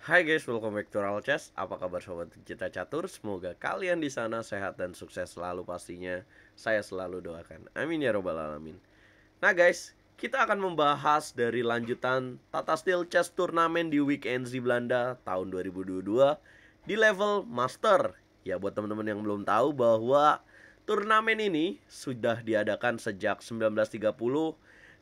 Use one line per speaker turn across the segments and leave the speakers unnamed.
Hai guys, welcome back to Royal Chess. Apa kabar sobat Cita Catur? Semoga kalian di sana sehat dan sukses selalu pastinya. Saya selalu doakan. Amin ya robbal alamin. Nah guys, kita akan membahas dari lanjutan Tata Steel Chess Turnamen di Weekend di Belanda tahun 2022 di level Master. Ya buat teman-teman yang belum tahu bahwa turnamen ini sudah diadakan sejak 1930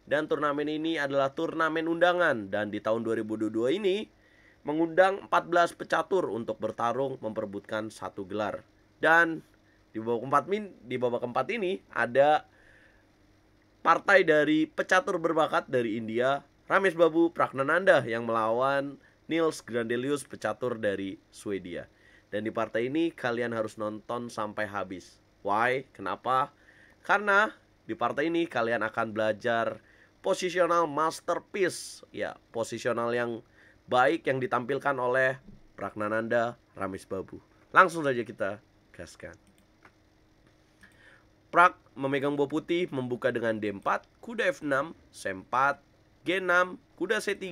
dan turnamen ini adalah turnamen undangan dan di tahun 2022 ini mengundang 14 pecatur untuk bertarung memperebutkan satu gelar. Dan di babak keempat ini ada partai dari pecatur berbakat dari India, Ramesh Babu Pragnananda yang melawan Niels Grandelius pecatur dari Swedia. Dan di partai ini kalian harus nonton sampai habis. Why? Kenapa? Karena di partai ini kalian akan belajar positional masterpiece. Ya, posisional yang baik yang ditampilkan oleh Pragnananda Ramesh Babu. Langsung saja kita gaskan. Prak memegang buah putih, membuka dengan D4, kuda F6, C4, G6, kuda C3,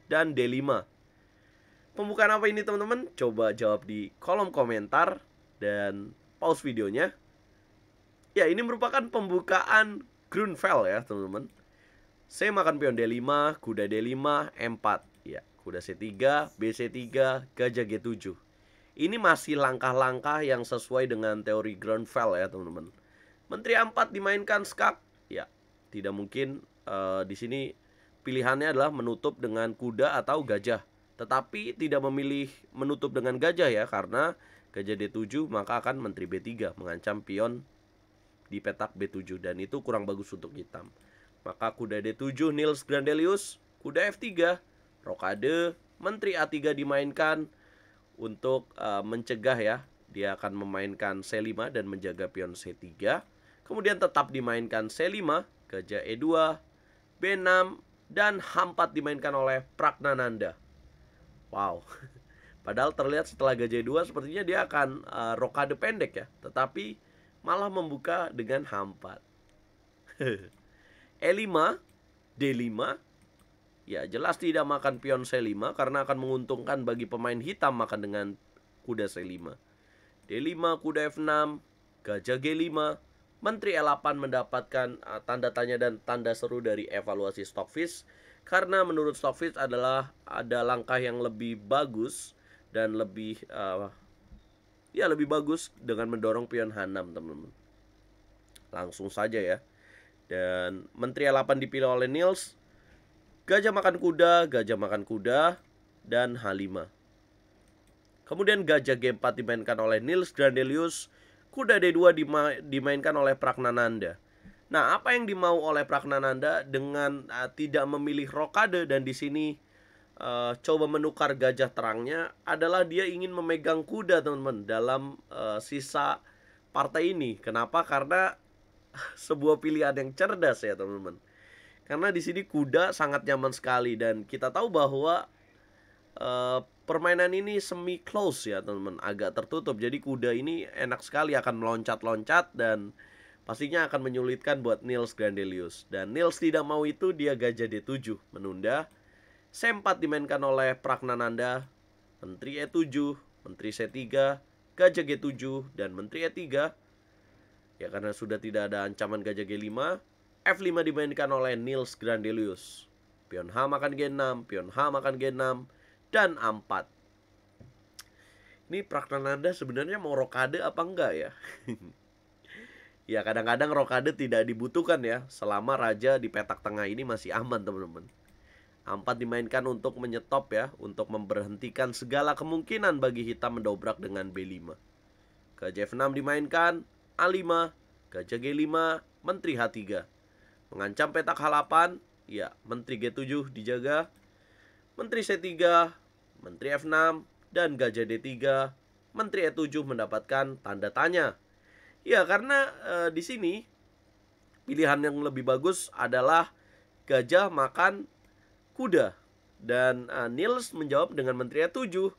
dan D5. Pembukaan apa ini teman-teman? Coba jawab di kolom komentar dan pause videonya. Ya, ini merupakan pembukaan Grunfeld ya teman-teman. C makan pion D5, kuda D5, M4. Ya, kuda C3, BC3, gajah G7. Ini masih langkah-langkah yang sesuai dengan teori Grunfeld ya teman-teman. Menteri A4 dimainkan skak. Ya, tidak mungkin di sini pilihannya adalah menutup dengan kuda atau gajah. Tetapi tidak memilih menutup dengan gajah ya, karena gajah D7 maka akan menteri B3 mengancam pion di petak B7 dan itu kurang bagus untuk hitam. Maka kuda D7 Niels Grandelius, kuda F3, rokade, menteri A3 dimainkan untuk mencegah ya. Dia akan memainkan C5 dan menjaga pion C3. Kemudian tetap dimainkan C5, gajah E2, B6, dan H4 dimainkan oleh Pragnananda. Wow. Padahal terlihat setelah gajah E2 sepertinya dia akan rokade pendek ya. Tetapi malah membuka dengan H4. E5, D5. Ya jelas tidak makan pion C5 karena akan menguntungkan bagi pemain hitam makan dengan kuda C5. D5, kuda F6, gajah G5. Menteri E8 mendapatkan tanda tanya dan tanda seru dari evaluasi Stockfish. Karena menurut Stockfish adalah ada langkah yang lebih bagus dan lebih lebih bagus dengan mendorong pion H6 teman-teman. Langsung saja ya. Dan menteri E8 dipilih oleh Niels. Gajah makan kuda, dan H5. Kemudian gajah G4 dimainkan oleh Niels Grandelius. Kuda D2 dimainkan oleh Pragnananda. Nah, apa yang dimau oleh Pragnananda dengan tidak memilih rokade dan di sini coba menukar gajah terangnya adalah dia ingin memegang kuda teman-teman dalam sisa partai ini. Kenapa? Karena sebuah pilihan yang cerdas ya teman-teman. Karena di sini kuda sangat nyaman sekali dan kita tahu bahwa permainan ini semi close ya teman-teman, agak tertutup. Jadi kuda ini enak sekali akan meloncat-loncat dan pastinya akan menyulitkan buat Niels Grandelius. Dan Niels tidak mau itu, dia gajah D7 menunda. C4 dimainkan oleh Pragnananda, menteri E7, menteri C3, gajah G7 dan menteri E3. Ya karena sudah tidak ada ancaman gajah G5, F5 dimainkan oleh Niels Grandelius. Pion H makan G6, pion H makan G6 dan A4. Ini Pragnananda sebenarnya mau rokade apa enggak ya? Ya kadang-kadang rokade tidak dibutuhkan ya, selama raja di petak tengah ini masih aman teman-teman. A4 dimainkan untuk menyetop ya, untuk memberhentikan segala kemungkinan bagi hitam mendobrak dengan B5. Gajah F6 dimainkan, A5, gajah G5, menteri H3. Mengancam petak H8, ya menteri G7 dijaga. Menteri C3, menteri F6, dan gajah D3, menteri E7 mendapatkan tanda tanya. Ya karena di sini pilihan yang lebih bagus adalah gajah makan kuda. Dan Niels menjawab dengan menteri E7.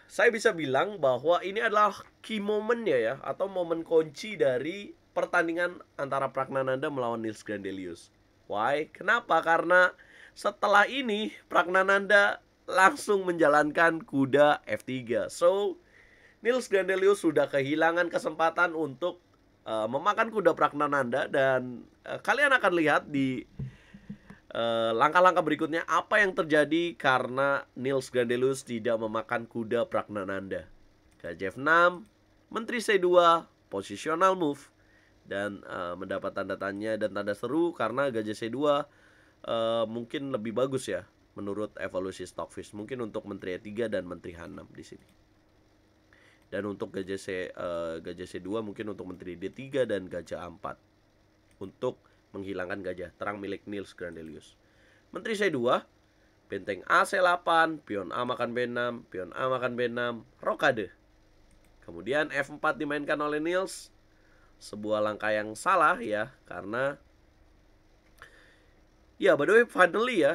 Saya bisa bilang bahwa ini adalah key momennya ya, atau momen kunci dari pertandingan antara Pragnananda melawan Niels Grandelius. Why? Kenapa? Karena setelah ini Pragnananda langsung menjalankan kuda F3. So, Niels Gandelius sudah kehilangan kesempatan untuk memakan kuda Pragnananda. Dan kalian akan lihat di langkah-langkah berikutnya apa yang terjadi karena Niels Gandelius tidak memakan kuda Pragnananda. Gajah F6, Menteri C2, positional move, dan mendapat tanda tanya dan tanda seru karena gajah C2 mungkin lebih bagus ya menurut evolusi Stockfish. Mungkin untuk Menteri E3 dan Menteri H6 di sini. Dan untuk gajah C2 mungkin untuk Menteri D3 dan gajah A4 untuk menghilangkan gajah terang milik Niels Gandelius. Menteri C2, benteng A C8, pion A makan B6, pion A makan B6, rokade. Kemudian F4 dimainkan oleh Niels. Sebuah langkah yang salah ya, karena ya by the way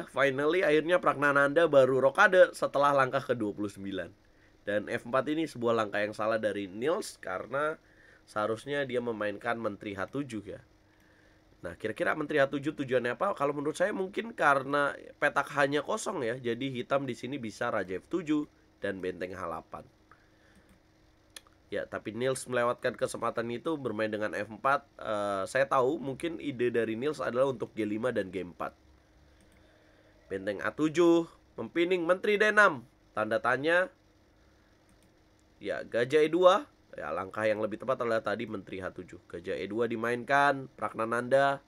finally akhirnya Pragnananda baru rokade setelah langkah ke-29. Dan F4 ini sebuah langkah yang salah dari Niels karena seharusnya dia memainkan Menteri H7 ya. Nah, kira-kira Menteri H7 tujuannya apa? Kalau menurut saya mungkin karena petak hanya kosong ya. Jadi hitam di sini bisa Raja F7 dan benteng H8. Ya, tapi Niels melewatkan kesempatan itu bermain dengan F4. Saya tahu mungkin ide dari Niels adalah untuk G5 dan G4. Benteng A7, mempining Menteri D6. Tanda tanya. Ya, gajah E2. Ya, langkah yang lebih tepat adalah tadi Menteri H7. Gajah E2 dimainkan, Pragnananda.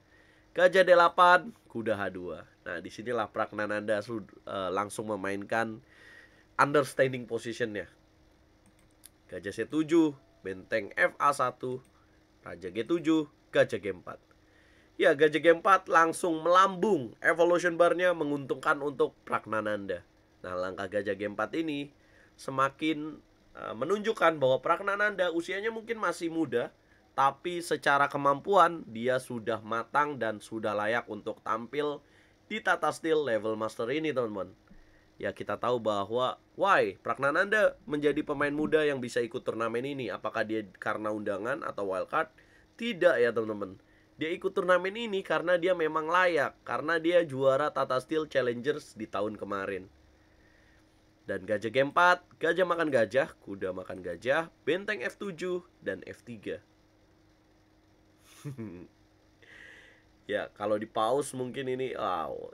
Gajah D8, kuda H2. Nah, disinilah Pragnananda langsung memainkan understanding positionnya. Gajah C7, benteng FA1, Raja G7, gajah G4. Ya, gajah G4 langsung melambung. Evolution barnya menguntungkan untuk Pragnananda. Nah, langkah gajah G4 ini semakin menunjukkan bahwa Pragnananda usianya mungkin masih muda, tapi secara kemampuan dia sudah matang dan sudah layak untuk tampil di Tata Steel level master ini, teman-teman. Ya, kita tahu bahwa Pragnananda menjadi pemain muda yang bisa ikut turnamen ini. Apakah dia karena undangan atau wildcard? Tidak ya, teman-teman. Dia ikut turnamen ini karena dia memang layak, karena dia juara Tata Steel Challengers di tahun kemarin. Dan gajah G4, gajah makan gajah, kuda makan gajah, benteng F7 dan F3. Ya, kalau di pause mungkin ini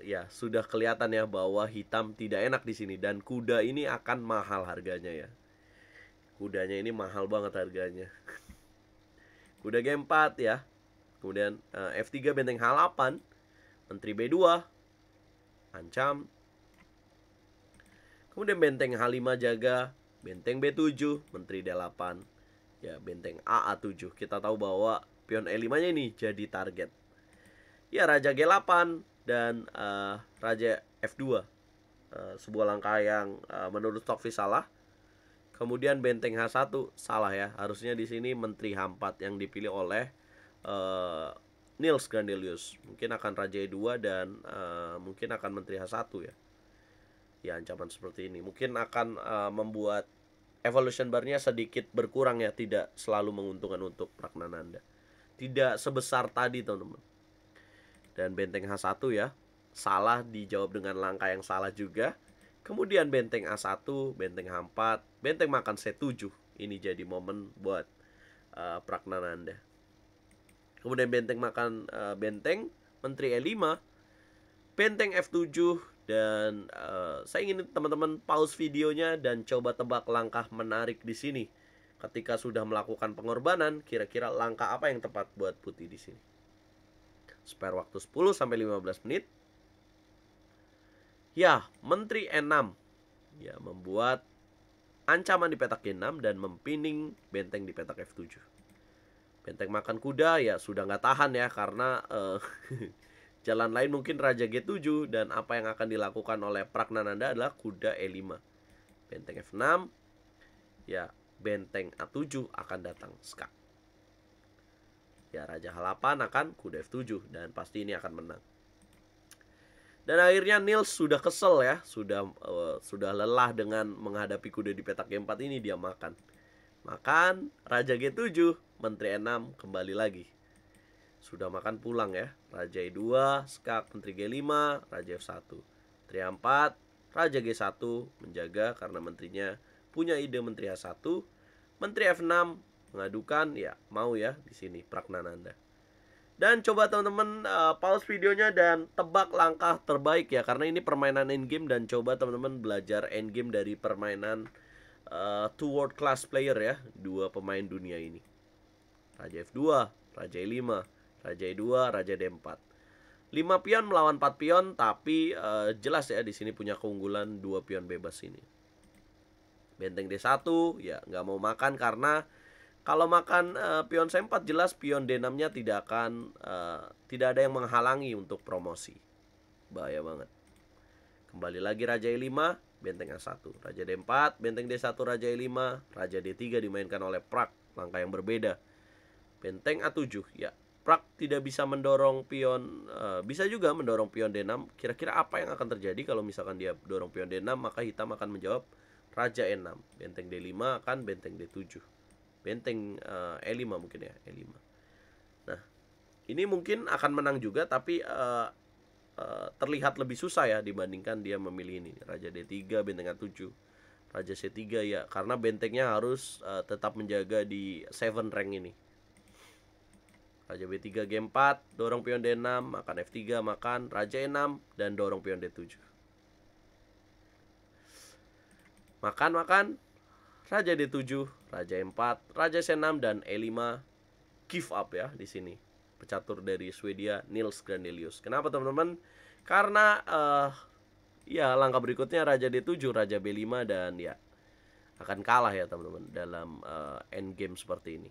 ya sudah kelihatan ya bahwa hitam tidak enak di sini dan kuda ini akan mahal harganya ya. Kudanya ini mahal banget harganya. Kuda G4 ya. Kemudian F3 benteng H8, Menteri B2, ancam. Kemudian benteng H5 jaga, benteng B7, Menteri D8. Ya, benteng AA7. Kita tahu bahwa pion E5-nya ini jadi target. Ya, Raja G8 dan Raja F2. Sebuah langkah yang menurut Stockfish salah. Kemudian benteng H1 salah ya. Harusnya di sini Menteri H4 yang dipilih oleh Niels Gandelius. Mungkin akan Raja E2 dan mungkin akan Menteri H1 ya. Ya, ancaman seperti ini mungkin akan membuat evolution barnya sedikit berkurang ya. Tidak selalu menguntungkan untuk Pragnananda. Tidak sebesar tadi, teman-teman. Dan benteng H1 ya, salah dijawab dengan langkah yang salah juga. Kemudian benteng A1, benteng H4, benteng makan C7. Ini jadi momen buat Pragnananda. Kemudian benteng makan benteng Menteri E5, benteng F7. Dan saya ingin teman-teman pause videonya dan coba tebak langkah menarik di sini. Ketika sudah melakukan pengorbanan, kira-kira langkah apa yang tepat buat putih di sini? Spare waktu 10-15 menit. Ya, Menteri E6. Ya, membuat ancaman di petak G6 dan mempining benteng di petak F7. Benteng makan kuda ya sudah nggak tahan ya, karena jalan lain mungkin Raja G7. Dan apa yang akan dilakukan oleh Pragnananda adalah kuda E5. Benteng F6. Ya, benteng A7 akan datang skak. Ya, Raja H8 akan kuda F7 dan pasti ini akan menang. Dan akhirnya Niels sudah kesel ya, sudah lelah dengan menghadapi kuda di petak G4 ini. Dia makan Raja G7, Menteri E6 kembali lagi. Sudah makan pulang ya. Raja E2, skak, Menteri G5, Raja F1, Menteri A4, Raja G1 menjaga karena menterinya punya ide menteri H1. Menteri F6 mengadukan, ya mau ya di sini Pragnananda. Dan coba teman-teman pause videonya dan tebak langkah terbaik ya, karena ini permainan endgame, dan coba teman-teman belajar endgame dari permainan two world class player ya, dua pemain dunia ini. Raja F2, Raja E5, Raja E2, Raja D4. 5 pion melawan 4 pion, tapi jelas ya di sini punya keunggulan 2 pion bebas ini. Benteng D1 ya nggak mau makan, karena kalau makan pion C4 jelas pion D6-nya tidak ada yang menghalangi untuk promosi. Bahaya banget. Kembali lagi Raja E5, benteng A1, Raja D4, benteng D1, Raja E5, Raja D3 dimainkan oleh Prak, langkah yang berbeda. Benteng A7 ya, Prak tidak bisa mendorong pion, bisa juga mendorong pion D6. Kira-kira apa yang akan terjadi kalau misalkan dia dorong pion D6? Maka hitam akan menjawab Raja E6. Benteng D5 akan benteng D7. Benteng E5 mungkin ya, E5. Nah, ini mungkin akan menang juga, tapi terlihat lebih susah ya dibandingkan dia memilih ini. Raja D3, benteng A7, Raja C3 ya, karena bentengnya harus tetap menjaga di 7 rank ini. Raja B3, G4, dorong pion D6, makan F3, makan Raja E6, dan dorong pion D7. Makan, Raja D7, Raja E4, Raja C6, dan E5. Give up ya di sini. Pecatur dari Swedia, Nils Grandelius. Kenapa teman-teman? Karena ya langkah berikutnya Raja D7, Raja B5, dan ya akan kalah ya teman-teman dalam endgame seperti ini.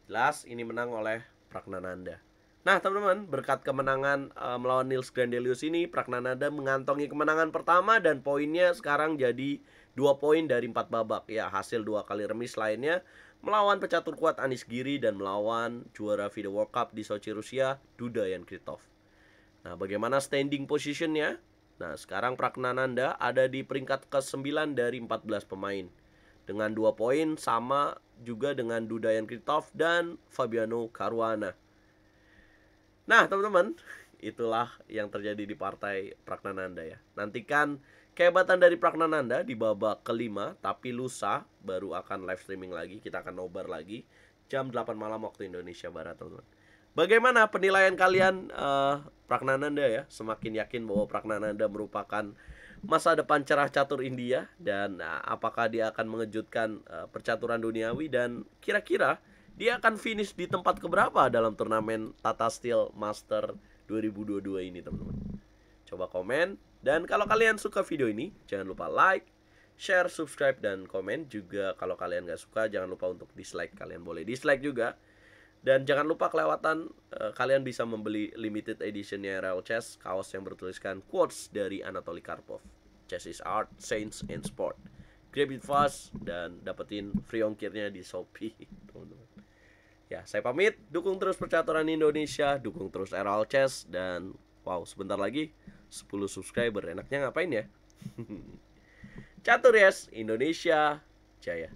Jelas ini menang oleh Pragnananda. Nah teman-teman, berkat kemenangan melawan Nils Grandelius ini, Pragnananda mengantongi kemenangan pertama, dan poinnya sekarang jadi 2 poin dari 4 babak. Ya, hasil 2 kali remis lainnya melawan pecatur kuat Anish Giri dan melawan juara FIDE World Cup di Sochi, Rusia, Duda Yankritov. Nah, bagaimana standing positionnya? Nah, sekarang Pragnananda ada di peringkat ke-9 dari 14 pemain, dengan 2 poin, sama juga dengan Duda Yankritov dan Fabiano Caruana. Nah teman-teman, itulah yang terjadi di partai Pragnananda ya. Nantikan kehebatan dari Pragnananda di babak kelima, tapi lusa baru akan live streaming lagi. Kita akan nobar lagi jam 8 malam waktu Indonesia Barat teman-teman. Bagaimana penilaian kalian Pragnananda ya? Semakin yakin bahwa Pragnananda merupakan masa depan cerah catur India, dan apakah dia akan mengejutkan percaturan duniawi, dan kira-kira dia akan finish di tempat keberapa dalam turnamen Tata Steel Master 2022 ini teman-teman? Coba komen, dan kalau kalian suka video ini jangan lupa like, share, subscribe, dan komen. Juga kalau kalian gak suka jangan lupa untuk dislike, kalian boleh dislike juga. Dan jangan lupa kelewatan kalian bisa membeli limited editionnya RL Chess, kaos yang bertuliskan quotes dari Anatoly Karpov. Chess is art, science, and sport. Grab it fast dan dapetin free ongkirnya di Shopee, teman-teman. Ya, saya pamit. Dukung terus percaturan Indonesia, dukung terus RL Chess, dan wow, sebentar lagi 10 subscriber. Enaknya ngapain ya? Catur yes, Indonesia Jaya.